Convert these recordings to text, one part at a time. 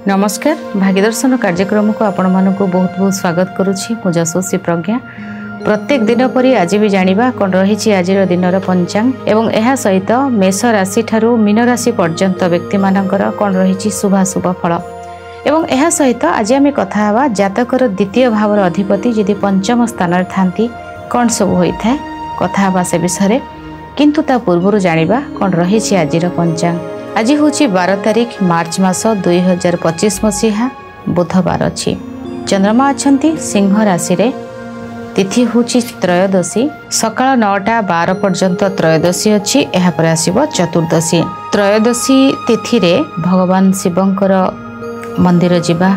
नमस्कार भाग्यदर्शन कार्यक्रम को आपण मानक बहुत बहुत स्वागत करुच्ची मु जशोसी प्रज्ञा। प्रत्येक दिन परी आज भी जानिबा कौन रही आज दिन पंचांग एवं यह सहित मेष राशि ठारू मीन राशि पर्यंत व्यक्ति मानकर कौन रही शुभाशुभ फल एवं यह सहित आज आम कथा हवा जातकर द्वितीय भावर अधिपति यदि पंचम स्थान थांती कौन सब होता है कथा हवा से विषय किंतु ता पूर्व जानिबा कौन रही आज पंचांग। आज हूँ 12 तारिख मार्च मास 2025 मसीहा बुधवार अच्छी चंद्रमा अच्छा सिंह राशि रे तिथि हूँ त्रयोदशी सकाळ 9टा 12 पर्यंत त्रयोदशी अच्छी यापर आसब चतुर्दशी। त्रयोदशी तिथि रे भगवान शिवंकर मंदिर जिबा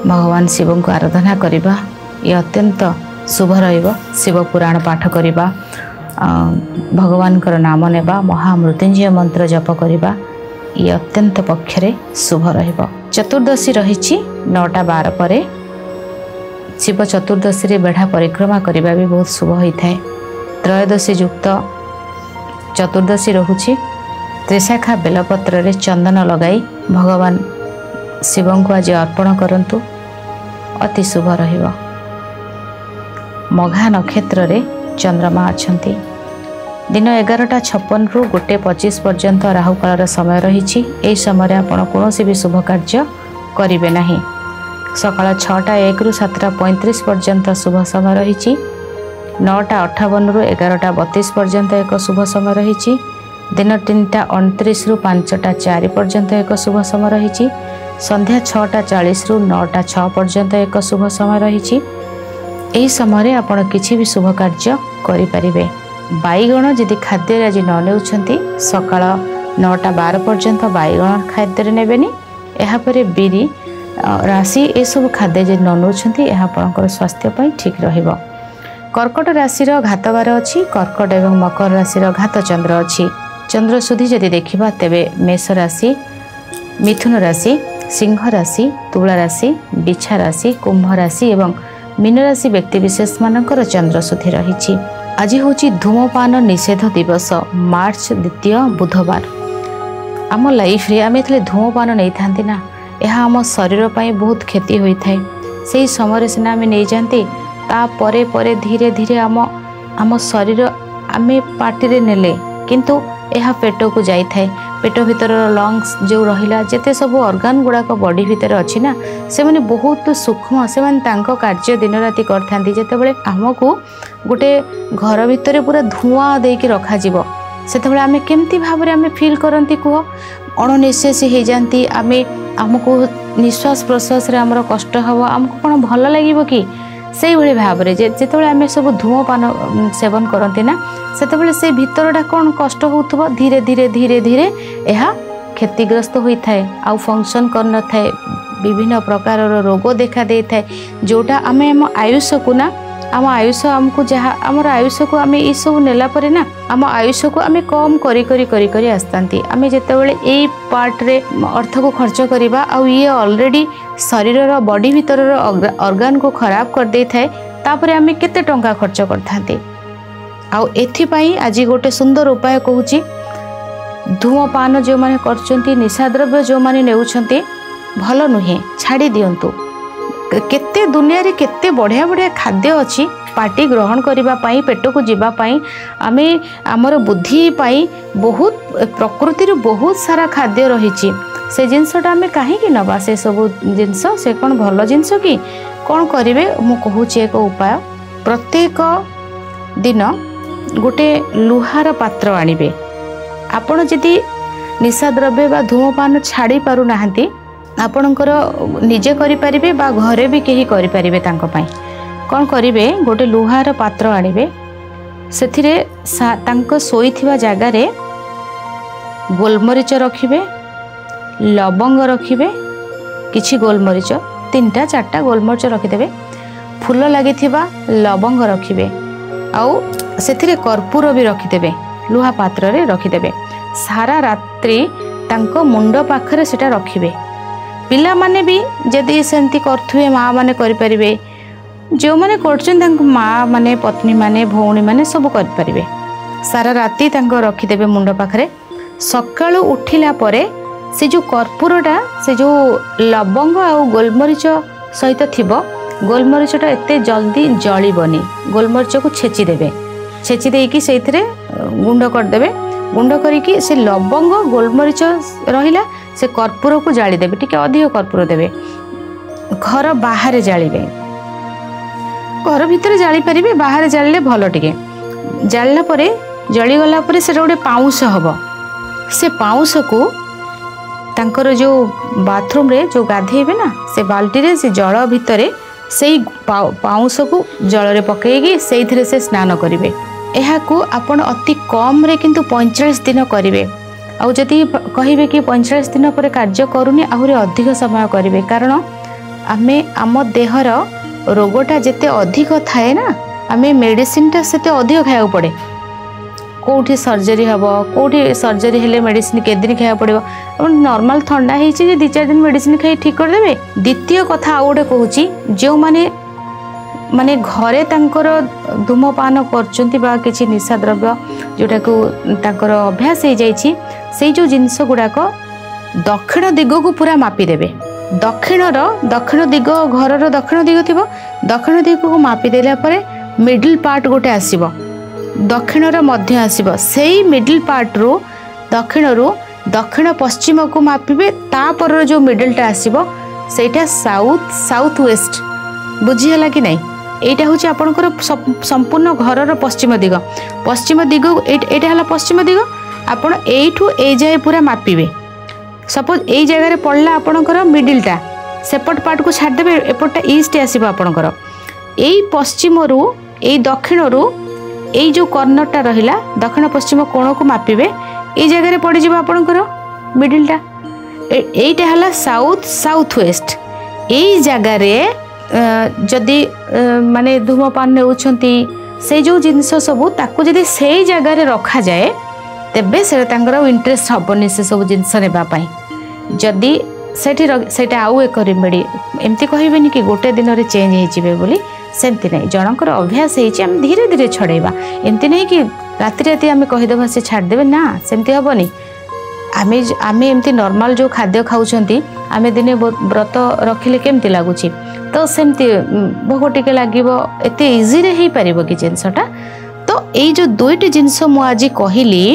भगवान शिव को आराधना करिबा ये अत्यंत शुभ रहिबो। शिव पुराण पाठ करिबा भगवान नाम नेबा महामृत्युंजय मंत्र जप करिबा ये अत्यंत पक्षरे शुभ रहिबो। चतुर्दशी रही 9टा 12 पर शिव चतुर्दशी रे बेढ़ा परिक्रमा करने भी बहुत शुभ होता है। त्रयोदशी युक्त चतुर्दशी रहुछि त्रिशाखा बेलपत्र रे चंदन लगाई भगवान शिव को आज अर्पण करंतु अति शुभ रहिबो। मघा नक्षत्र रे चंद्रमा अछंती दिन 11:56 रु 1:25 पर्यंत राहुकाल समय रही। यही समय आपण कौन भी शुभ कार्य करेंगे नहीं। सकाळ 6:01 रु 7:35 पर्यंत शुभ समय रही। 9:58 रु 11:32 पर्यंत एक शुभ समय रही। दिन 3:29 रु 5:04 पर्यंत एक शुभ समय रही। संध्या 6:40 रु 9:06 पर्यंत एक शुभ समय रही। यही समय आपण किसी भी शुभ कार्य करें। बैगण जदि खाद्य आज न नेउछंती सकाळ 9:12 पर्यंत बैगण खाद्य नेबेनी। यापर बिरी राशि ये सब खाद्य जदि न नेउछंती यह आपनकर स्वास्थ्य पई ठीक रहिबो। कर्कट राशि घातवार अच्छी कर्कट एवं मकर राशि घात चंद्र अच्छी। चंद्र सुधी जदि देखिबा तेबे मेष राशि मिथुन राशि सिंह राशि तुला राशि बिछा राशि कुंभ राशि एवं मीन राशि व्यक्ति विशेष मानकर चंद्र सुधी रही। आज हूँ धूमपान निषेध दिवस मार्च 2 बुधवार। आम लाइफ रे आम धूमपान नहीं था ना यह आम शरीर पर बहुत क्षति होता है। से समय सीना आम नहीं जाती तापर पर धीरे धीरे आम शरीर आम पार्टी नेले किंतु यह पेट को जाई थाए। पेट भीतर लंग्स जो रहिला जेते सब ऑर्गन गुड़ाक बॉडी भीतर अच्छी ना से माने बहुत सूक्ष्म से माने तांको कार्य दिन राति करथांती। जेतेबेले आमको गोटे घर भितर पूरा धुआं देकी रखा जीवो सेतेबेले आमे केमती भाबरे आमे फील करंती कुह अणनिश्वासी हो जाती। आमे आमको निश्वास प्रश्वास रे हमर कष्ट हबो आमको कोन भल लागिबो कि से भली भाबरे जेतेबेले आमे सब धूमपान सेवन करंती ना सेतेबेले से भीतरटा कोन कष्ट होउथबो धीरे धीरे धीरे धीरे यह क्षतिग्रस्त होता है आउ फंक्शन कर न थाए। विभिन्न प्रकार रोग देखा दे थाए जोटा आमे आम आयुष को ना आम आयुष आमको जहाँ आमर आयुष को आम ये सब नेला परे ना आम आयुष को आम कम करी करी करी करी आसतांती। आम जेतेबेले ए पार्ट रे अर्थ को खर्च करिबा आउ ये ऑलरेडी शरीर बॉडी भीतर ऑर्गन को खराब कर दे थाए तापर आम केते टंका खर्च करथांती। आउ एथिपाई आज गोटे सुंदर उपाय कहूची धूमपान जो माने करचंती निशा द्रव्य जो माने नेउछंती भल नुहे छाड़ी दियंतु। केते दुनिया रे केते बढ़िया बढ़िया खाद्य अच्छी पार्टी ग्रहण करिबा पाई पेट को जीवा पाई आमे हमर बुद्धि पाई बहुत प्रकृति रे बहुत सारा खाद्य रहिछि। से जिनसटा आमे काहे कि नबा से सब जिनस से कोन भल जिनस कि कोन करिवे मु कहूछि एक उपाय। प्रत्येक दिन गोटे लुहार पात्र आनिबे। आपण जदि निशा द्रव्य बा धूमपान छाड़ी पारु नाहंती आपणकर निजे करि परिबे बा घरे भी केही करि परिबे तांको पई कोन करिवे गोटे लुहार पात्र आनिबे सेथिरे तांको सोईथिबा जागा रे गोलमरीच रखिबे लवंग रखिबे किछि गोलमरीच 3टा 4टा गोलमरीच रखिदेबे फूल लागिथिबा लवंग रखिबे आउ सेथिरे कर्पूर भी रखिदेबे लुहा पात्र रे रखिदेबे। सारा रात्रि तांको मुंड पाखरे सेटा रखिबे। पिला माने भी जदि सेंती करथुए माँ माने करि परिबे जो माने करछन तांको माँ माने पत्नी माने भौणी माने सब करि परिबे। सारा राति तांको रखिदेबे मुंड पाखरे। सकाळु उठिला परे से जो कर्पूरटा से जो लवंग आ गोलमरीच सहित थिबो गोलमरीचटा एते जल्दी जलिबनी गोलमरीच को छेची देबे छेची देकी सेथिरे गुंड कर देबे गुंड करिकी से लवंग गोलमरीच रहिला से कर्पूर को जाली देबे टिके अधिक कर्पूर देबे घर बाहर जालिबे घर भितर जाली परिबे बाहर जालिले भलो टिके जालला परे जली गला परे से गोटे पाउंस हबो से पाउंस को तांकर जो बाथरूम रे जो गाधेबे ना से बाल्टी रे से जल भितरे से पाउंस को जल रे पकेगी से से स्नान करिवे एहा को आपण अति कम रे किंतु 45 दिन करिवे आ जदि कहिबे कि 45 दिन पर कार्य करूनी आहुरी अधिक समय करिवे कारण आमे आम देहर रोगटा जेते अधिक थाए ना आमे मेडिसिन टा सेते अधिक खाया पड़े कोठी सर्जरी हबो कोठी सर्जरी हेले मेडिसिन के दिन खाया पड़ो अपन नॉर्मल ठंडा हेछि जे 2-4 दिन मेडिसिन खाई ठीक कर देबे द्वितीय कथा आ गोटे कहूची जो माने घरे तांकर धूमपान करचंती बा किछि निशा द्रव्य जोटा को तांकर अभ्यास हे जाइछि से जो जिंस गुडाक दक्षिण दिग को पूरा मापी देबे दक्षिण दिग घरर दक्षिण दिग थिबो दक्षिण दिग को मापी देला परे मिडिल पार्ट गोटे आसीबो दक्षिणर मध्य आसीबो सेही मिडिल पार्ट रो दक्षिण पश्चिम को मापिबे तापर जो मिडिलटा आसीबो सेटा साउथ वेस्ट बुझी हला कि नहीं एटा होची आपनकर संपूर्ण घरर पश्चिम दिग एटा हला पश्चिम दिग आपण एठू ए जाय पूरा मापिबे सपोज ए जगह रे पड़ला आपनकर मिडिलटा सेपट पार्ट को छाड़ देबे एपटटा ईस्ट आसीबो आपनकर एई पश्चिम रु एई दक्षिण रु एई जो कर्नरटा रहिला दक्षिण पश्चिम कोण को मापिबे एई जगह रे पड़ जिवो आपनकर मिडिलटा एटा हला साउथ वेस्ट एई जगह रे जदि माने धूमपान नेउछंती से जो जिंस सब ताकू जदि सेई जगह रे रखा जाए तेबे से तांकर इंटरेस्ट हबनी से सब जिंस नेबा पई जदि सेटा आउ एक रेमेडी एमती कहबेनी कि गोटे दिन रे चेंज हे जिवे बोली सेमती नहीं जनकर अभ्यास है धीरे धीरे छड़ेबा एमती नहीं कि राति राति आम कहीदेवा से छाड़ देबे ना सेमती हेबनी आमे एमती नॉर्मल जो खाद्य खाउछंती आमे दिने व्रत रखिले केमती लागुची तो सेमती भोग टिके लागिबो एते इजी रे हे परिबो कि जिंसटा तो ए जो दुईटी जिंस मु आज कहली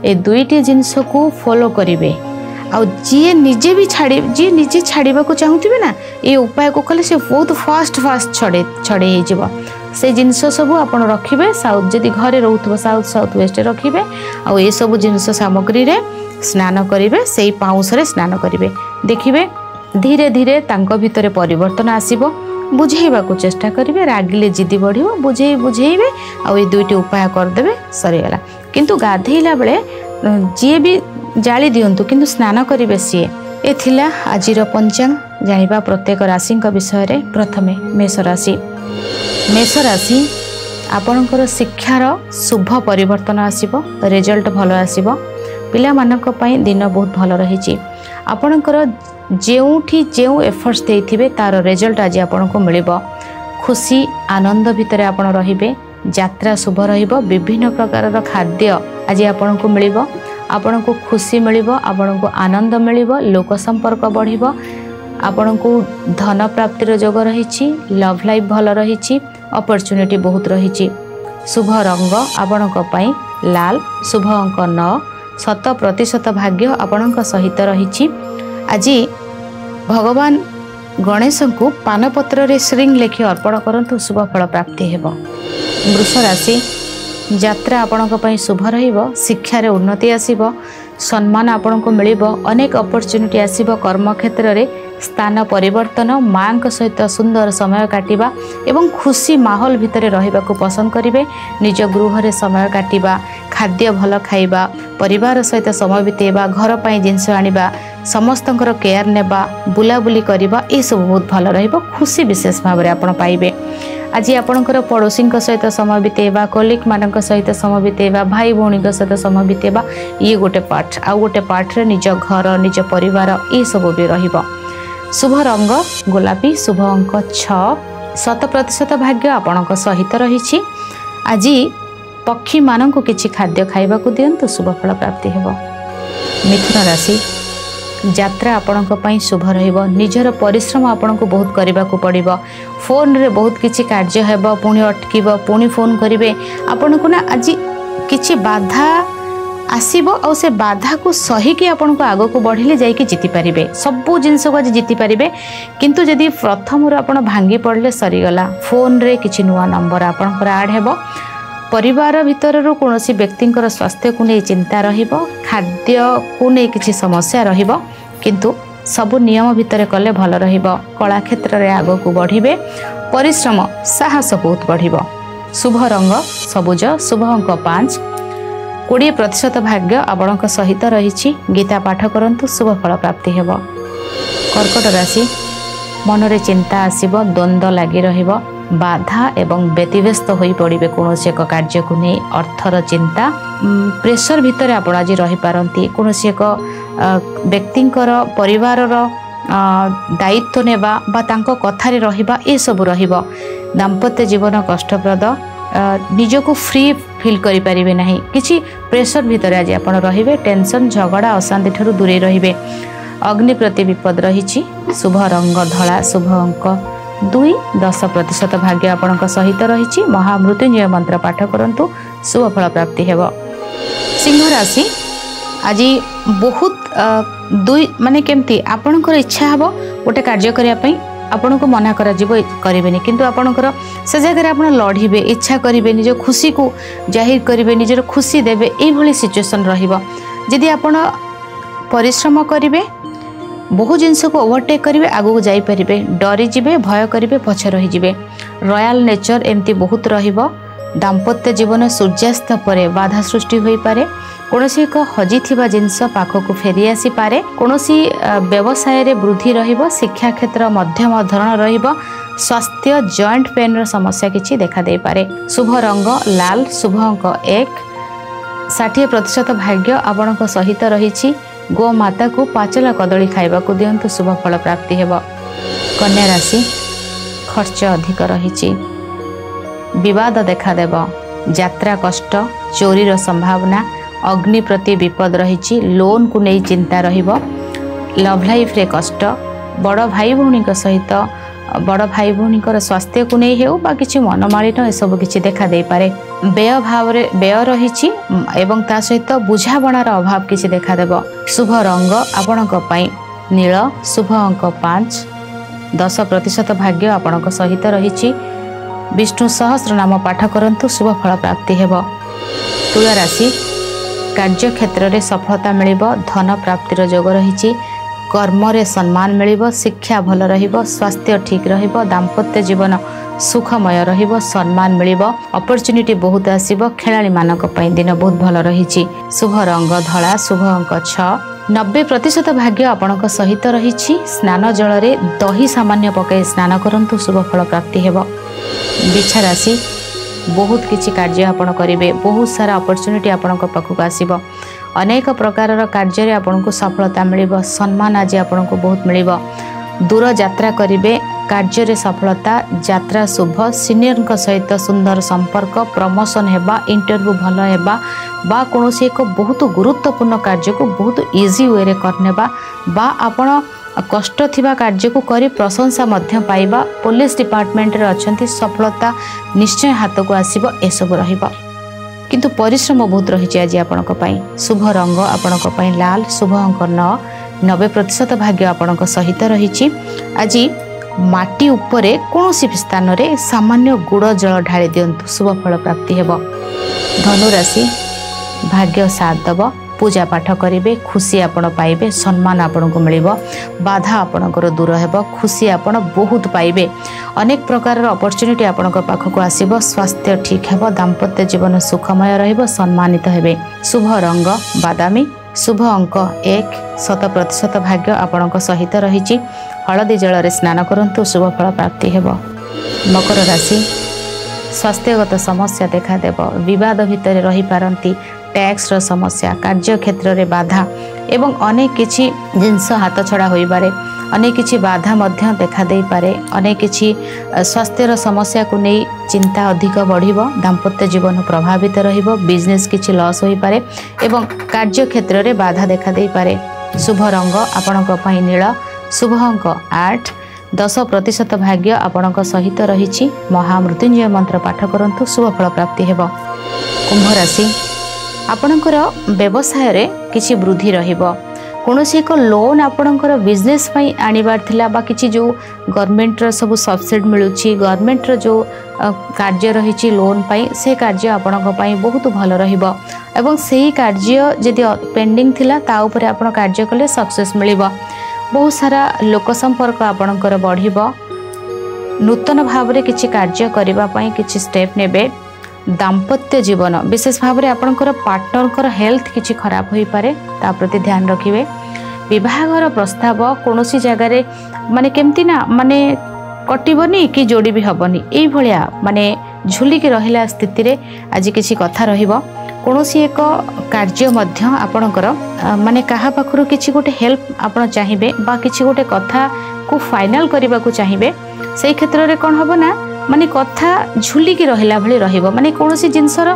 ए दुईटी जिंस को फॉलो करिवे आ जी निजे भी जी निजे छाड़वा को चाहूथिबे ना ये उपाय को कले से बहुत फास्ट छड़े हे जिवो से जिंस सब आपण रखिबे साउथ जदि घरे रहउथबो साउथ वेस्ट रखिबे आ ए सब जिंस सामग्री रे स्नान करिवे सेही पाउस रे स्नान करिवे देखिबे धीरे धीरे तांको भितरे परिवर्तन आसीबो बुझेइबा को चेष्टा करिवे रागिले जिदी बढ़िबो बुझेइबे आ ए दुईटी उपाय कर देबे सरीगला किंतु गाधेइला बेले जी भी जाली दियंतु किंतु स्नान करिवे सीए ए थिला आजिर पंचांग जानिबा प्रत्येक राशि विषय रे प्रथमे मेष राशि आपणकर शिक्षार शुभ परिवर्तन आसीबो रिजल्ट भलो आसीबो पिला मानक पई दिन बहुत भलो रहिछि आपणकर जेउठी जेउ एफर्ट्स देथिबे तार रिजल्ट आज आपनको मिलिबो खुशी आनंद भितरे आपण रहिबे यात्रा शुभ रहिबो विभिन्न प्रकार खाद्य आज आपनको मिलिबो आपनको खुशी मिलिबो आपनको आनंद मिलिबो लोक संपर्क बढ़िबो आपनको धन प्राप्तिर योग रहिछि लव लाइफ भलो रहिछि अपॉर्चुनिटी बहुत रहिछि शुभ रंग आपणक पई लाल शुभ अंक 9 100% भाग्य आपणक सहित रहिछि आज भगवान गणेश को पानपत्र रे श्रृंग लेखि अर्पण करंतु शुभ फल प्राप्ति हेबो वृष राशि यात्रा आपणक पई शुभ रहिबो शिक्षा रे उन्नति आसीबो सम्मान आपणको मिलिबो अनेक अपॉर्चुनिटी आसीबो कर्म क्षेत्र रे स्थान परिवर्तन मां सहित सुंदर समय काटिबा एवं खुशी माहौल भितरे रहिबा को पसंद करिवे निज गृह रे समय काटिबा खाद्य भल खाइबा परिवार सहित समय बितेबा घर पई जिंस आनिबा समस्तंकर केयर नेबा बुलाबुली करिबा ए सब बहुत भल रहिबो खुशी विशेष भाव रे आपण पाइबे आज आपणकर पड़ोसी सहित समय बितेबा कलिक मानक सहित समय बितेबा भाई भौणी सहित समय बितेबा ये गोटे पार्ट आउ गोटे पार्ट रे निज घर निज परिवार ये सब भी रहिबो शुभ रंग गोलापी शुभ अंक 6 100% भाग्य आपणक सहित रहिछि आज पक्षी मानक किछि खाद्य खाइबा को दियंतु शुभ फल प्राप्ति हेबो मिथुन राशि यात्रा आपणक पई शुभ रहिबो निजर परिश्रम आपणक बहुत करबा को पड़िबो फोन रे बहुत किछि कार्य हेबो पुणी अटकीबो पुणी फोन करिवे आपणक ना आज किछि बाधा आसीबो और से बाधा को सही कि आपन को आगो को बढ़िले जाई कि जीति पारिबे सबु जिंस को आज जीति पारिबे किंतु जदि प्रथम रो आपन भांगी पड़ले सरी गला फोन रे किछि नुवा नंबर आपन को ऐड हेबो परिवार भितर रो कोनोसी व्यक्तिंकर स्वास्थ्य को नै चिंता रहिबो खाद्य को नै किछि समस्या रहिबो किंतु सबु नियम भितर कले भल रहिबो कला क्षेत्र रे आगो को बढ़िबे परिश्रम साहस बहुत बढ़िबो शुभ रंग सबुज शुभ अंक 5 20% भाग्य आपणक सहित रही गीता पाठ करंतु शुभ फल प्राप्ति हेब कर्कट राशि मनरे चिंता आसीब द्वंद्व लगी रहिबो बाधा एवं व्यतिव्यस्त होई पड़िबे कोनोसी एक कार्य को नै अर्थर चिंता प्रेशर भितर आपण आज रही पारंती कोनोसी एक व्यक्तिंकर परिवारर दायित्व नेबा बा तांको कथारे रहिबा ए सब रहिबो दाम्पत्य जीवन कष्टप्रद निजको फ्री फील करि परिबे नाही किछि प्रेशर भितर आज आपण रहिबे टेंशन झगड़ा अशांति ठरु दूरे रहिबे अग्नि प्रति विपद रहिछि शुभ रंग धला शुभ अंक 2-10% भाग्य आपणक सहित रहिछि महामृत्युंजय मंत्र पाठ करंतु शुभ फल प्राप्ति हेबो सिंह राशि आज बहुत दुई माने केमती आपणकर इच्छा हबो गोटे कार्य करिया पई आपन को मना करा जीवो करिवेनी किंतु आपणकर से जगह आपण लढिबे इच्छा करिवे निज खुशी को जाहिर करिवे निजर खुशी देबे एई भली सिचुएशन रहिबो जदि आपण परिश्रम करिवे बहु जिंस को ओवरटेक करिवे आगु जाई परिबे डरी जिवे भय करिवे पछ रहि जिवे रॉयल नेचर एमती बहुत रहिबो दाम्पत्य जीवन सूर्यास्त परे बाधा सृष्टि होई पारे कोनोसी एक हजी थिबा जिंस पाखको फेरी आसी पारे कोनोसी व्यवसाय रे वृद्धि रहिबो शिक्षा क्षेत्र मध्यम धरण रहिबो स्वास्थ्य जॉइंट पेन रो समस्या किछि देखा दे पारे शुभ रंग लाल शुभ अंक 1 60% भाग्य आपणक सहित रहिछि गो माता को पाचला कदली खाइबा को दियंतु शुभ फल प्राप्ति हेबो कन्या राशि खर्च अधिक रहिछि विवाद देखा देब यात्रा कष्ट चोरी रो संभावना अग्नि प्रति विपद रही लोन को नहीं चिंता रहिबो लव लाइफ रे कष्ट बड़ भाई भौणी सहित बड़ भाई भौणी स्वास्थ्य को नहीं हेउ बा किछि मनमालिन ए सब किछि देखा दे पारे व्यय भाव रे व्यय रही एवं ता सहित बुझाबणार अभाव किछि देखा देब शुभ रंग आपणक पई नील शुभ अंक 5-10% भाग्य आपणक सहित रही विष्णु सहस्र नाम पाठ करंतु शुभ फल प्राप्ति हेब तुला राशि कार्य क्षेत्र रे सफलता मिलिबो धन प्राप्तिर योग रही कर्म रे सम्मान मिलिबो शिक्षा भल रहिबो स्वास्थ्य ठीक रहिबो दाम्पत्य जीवन सुखमय रहिबो सम्मान मिलिबो अपॉर्चुनिटी बहुत आसीबो खेलाड़ी मानक पई दिन बहुत भल रही शुभ रंग धला शुभ अंक 6 90% भाग्य आपणक सहित रही स्नान जल रे दही सामान्य पकाई स्नान करंतु शुभ फल प्राप्ति हेबो बिछा राशि बहुत किछि कार्य आपण करिवे बहुत सारा अपॉर्चुनिटी आपणक पाखक आसीबो अनेक प्रकार कार्य रे आपणको सफलता मिलिबो सम्मान आज आपणको बहुत मिलिबो दूर यात्रा करिवे कार्य रे सफलता यात्रा शुभ सीनियर सहित सुंदर संपर्क प्रमोशन हेबा इंटरव्यू भल हेबा बा कोनोसी एक बहुत गुरुत्वपूर्ण कार्य को बहुत इजी वे रे करनेबा बा आपण कष्ट थिबा कार्य को करी प्रशंसा मध्य पाइबा पुलिस डिपार्टमेंट रे अछंती सफलता निश्चय हाथ को आसीबो ए सब रहिबा किंतु परिश्रम बहुत रही आज आपणक पई शुभ रंग आपणक पई लाल शुभ अंक 90% भाग्य आपणक सहित रही आज माटी उपरे कोनोसी स्थान रे सामान्य गुड़ जल ढाली दियंतु शुभ फल प्राप्ति हेबो धनु राशि भाग्य साथ दब पूजा पाठ करेंगे खुशी आपण पाइबे सम्मान आपण को मिलिबो बाधा आपणकर दूर हेबो खुशी आपण बहुत पाइबे अनेक प्रकार अपॉर्चुनिटी आपण पाखक आसीबो स्वास्थ्य ठीक हेबो दाम्पत्य जीवन सुखमय रहिबो सम्मानित हेबे शुभ रंग बादामी शुभ अंक 1% भाग्य आपणक सहित रही हलदी जल रे स्नान करंतु शुभ फल प्राप्ति हेबो मकर राशि स्वास्थ्यगत समस्या देखा देब विवाद भितर रही पारंती टैक्स रो समस्या कार्य क्षेत्र रे बाधा एवं अनेक किछि जिंस हाथ छड़ा होई पारे अनेक किछि बाधा मध्य देखा दे पारे अनेक किछि स्वास्थ्य रो समस्या को नै चिंता अधिक बढ़िबो दाम्पत्य जीवन प्रभावित रहिबो बिजनेस किछि लॉस होई पारे एवं कार्य क्षेत्र रे बाधा देखा दे पारे शुभ रंग आपणक नील शुभ अंक 8 10% भाग्य आपणक सहित रही महामृत्युंजय मंत्र पाठ करंतु शुभ फल प्राप्ति हेब। कुंभ राशि आपणकर व्यवसाय रे किछि वृद्धि रहिबो कौनसी एक लोन आपणकर बिजनेस आनिबार थिला बा किछि जो गवर्नमेंट रो सब सब्सिडी मिलुछि गवर्नमेंट रो जो कार्य रही लोन पाई से कार्य आपणक पाई बहुत भल रहिबो एवं सेही कार्य जदि पेंडिंग थिला ता ऊपर आपण कार्य कले सक्सेस मिलिबो बहुत सारा लोक संपर्क आपणकर बढ़िबो नूतन भाव रे किछि कार्य करिबा पाई किछि स्टेप नेबे दाम्पत्य जीवन विशेष भाव में आपणकर पार्टनर हेल्थ किछि खराब होई पारे ता प्रति ध्यान रखिबे। विवाहर प्रस्ताव कौन सी जगार माने केमती ना माने कटिबनी कि जोड़ी भी हबनी एई भलिया माने झुलिकी रहिला स्थिति रे आज किछि कथा रहिबो कौन सी एक कार्य मध्य आपणकर माने कहा पाखरु किछि गोटे हेल्प आपण चाहिबे बा किछि गोटे कथा को फाइनल करबा को चाहिबे सेई क्षेत्र रे कोन हबो ना माने कथा झुलिकी रहिला भली रहिबो माने कोनोसी जिंसर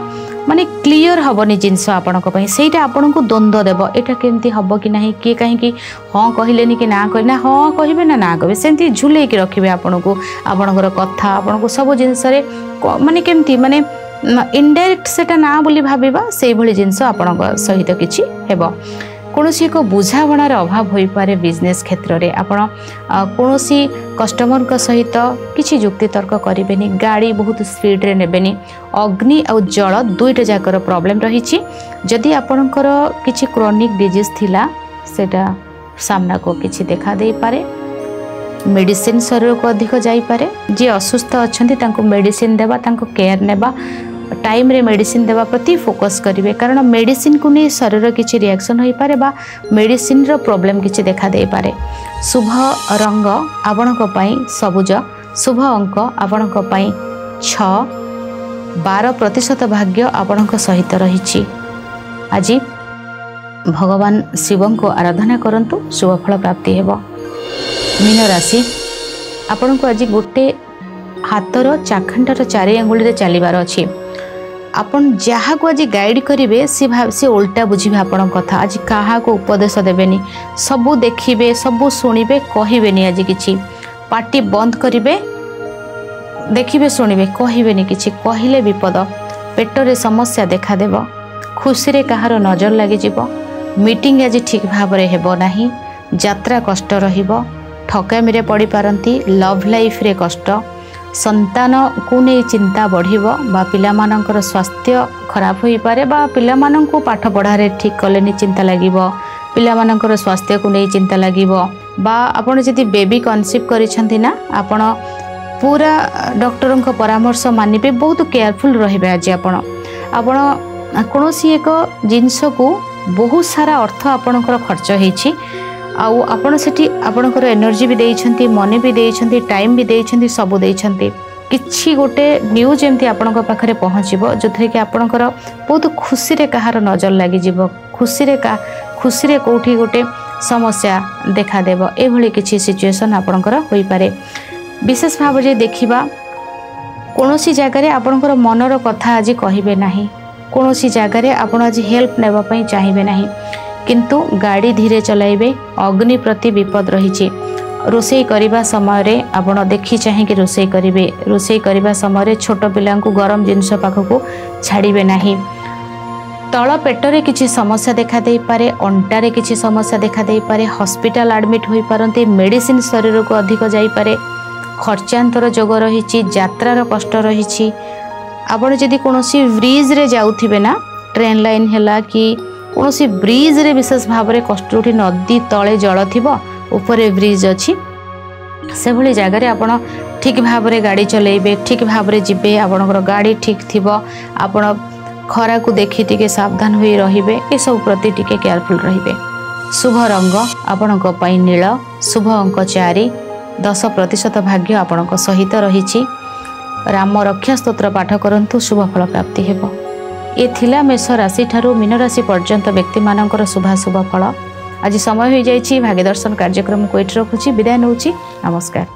माने क्लियर हबनी जिंस आपणक पई सेटा आपणको द्वंद्व देबो एटा केमती हबो कि नाही के काहे कि हां कहिलेनी कि ना कहिना हां कहिबे ना कहबे सेंती झुलेकी रखिबे आपणको आपणकर कथा आपणको सब जिंस रे माने केमती माने इनडायरेक्ट सेटा ना बोली भाबिबा सेई भली जिंस आपणक सहित किछि हेबो कौनसी एक बुझावणार अभाव हो पारे बिजनेस क्षेत्र में आपण कौनसी कस्टमर का सहित किसी जुक्ति तर्क करें गाड़ी बहुत स्पीड रे नेबेनी अग्नि और जल दुईटा जाकर प्रॉब्लम रही जदि आपणकर किसी क्रोनिक डिजीज थिला सेटा सामना को किसी देखा दे पारे मेडिसिन शरीर को अधिक जाई पारे जे असुस्थ अच्छंती तांको मेडिसिन देबा तांको केयर नेबा टाइम रे मेडिसिन देवा प्रति फोकस करिवे कारण मेडिसिन को नहीं शरीर किछि रिएक्शन होई पारे बा मेडिसिन रो प्रॉब्लम किछि देखा दे पारे। शुभ रंग आपणक पई सबुज शुभ अंक आपणक पई 6 12% भाग्य आपणक सहित रही आज भगवान शिव को आराधना करंतु शुभ फल प्राप्ति हेबो। मीन राशि आपणक आज गोटे हाथर चाखंडार 4 आंगुल रे चलीबार अछि आपन जहाँ को आज गाइड करेंगे सी उल्टा बुझे आपण कथा आज क्या को उपदेश देवेनि सबू देखिए सबू शुणे कहबेनि आज किछि पार्टी बंद करेंगे देखिए शुणे कहबेनि किछि कहले विपद पेटरे समस्या देखादेव खुशी रे कहार नजर लगी मीटिंग आज ठीक भाव में हेबो नाही यात्रा कष्ट रहिबो ठकामी रे पड़ी पारंती लव लाइफ रे कष्ट संतान को नहीं चिंता बढ़िबो बा पिला मानकर स्वास्थ्य खराब होई पारे बा पिला माननको पाठ पढ़ारे ठीक कलेनी चिंता लागिबो पिला मानकर स्वास्थ्य को नहीं चिंता लागिबो बा आपण जदि बेबी कनसीव करिसंती ना आपण पूरा डॉक्टर को परामर्श मानिबे बहुत केयरफुल रहिबे आज आपण कोनोसी एक जिंस को बहुत सारा अर्थ आपणकर खर्च होईछि आउ आपण सेठी आपणकर एनर्जी भी देइछंती मनी भी देइछंती टाइम भी देइछंती सब देइछंती किछि गोटे न्यूज एमती आपणक पाखरे पहुँचबो जोथरे कि आपणकर बहुत खुशी रे कहार नजर लागि जिवो खुशी रे कोठी गोटे समस्या देखा देबो ए भली किछि सिचुएशन आपणकर होई पारे। विशेष भाव जे देखिबा कोनोसी जगह रे आपणकर मनर कथा आज कहिबे नाही कोनोसी जगह रे आपण आज हेल्प नेबा पई चाहिबे नाही किंतु गाड़ी धीरे चलाइबे अग्नि प्रति विपद रही रोषे करने समय रे आपण देखी चाहिए रोषे करेंगे रोषे करने समय छोट पिला गरम जिनस पाखक छाड़े नहीं तल पेटरे किसी समस्या देखा दे पारे अंटारे किसी समस्या देखा दे पारे हॉस्पिटल एडमिट हो पारती मेडिसिन शरीर को अधिक जाई पारे खर्चांतर जोग रही यात्रार कष्ट रही आपण जदि कोनोसी ब्रिज रे जाउथिबे ना ट्रेन लाइन हैला कि कौनसी ब्रिज रे विशेष भाव में कष्ट उठी नदी तले जल थिबो ऊपर ब्रिज अच्छी से भली जगह रे आपण ठीक भाव में गाड़ी चलेबे ठीक भाव में जिबे आपणकर गाड़ी ठीक थिबो आपण खरा को देखि टिके सावधान होई रहिबे ए सब प्रति टिके केयरफुल रहिबे। शुभ रंग आपणक पई नील शुभ अंक 4 10% भाग्य आपणक सहित रही राम रक्षा स्तोत्र पाठ करंतु शुभ फल प्राप्ति हेबो। ये थिला मेष राशि ठारू मीन राशि पर्यंत व्यक्ति मानकर शुभाशुभ फल आज समय हो जाइछि भाग्य दर्शन कार्यक्रम को एठी रखुछि विदाय नउछि नमस्कार।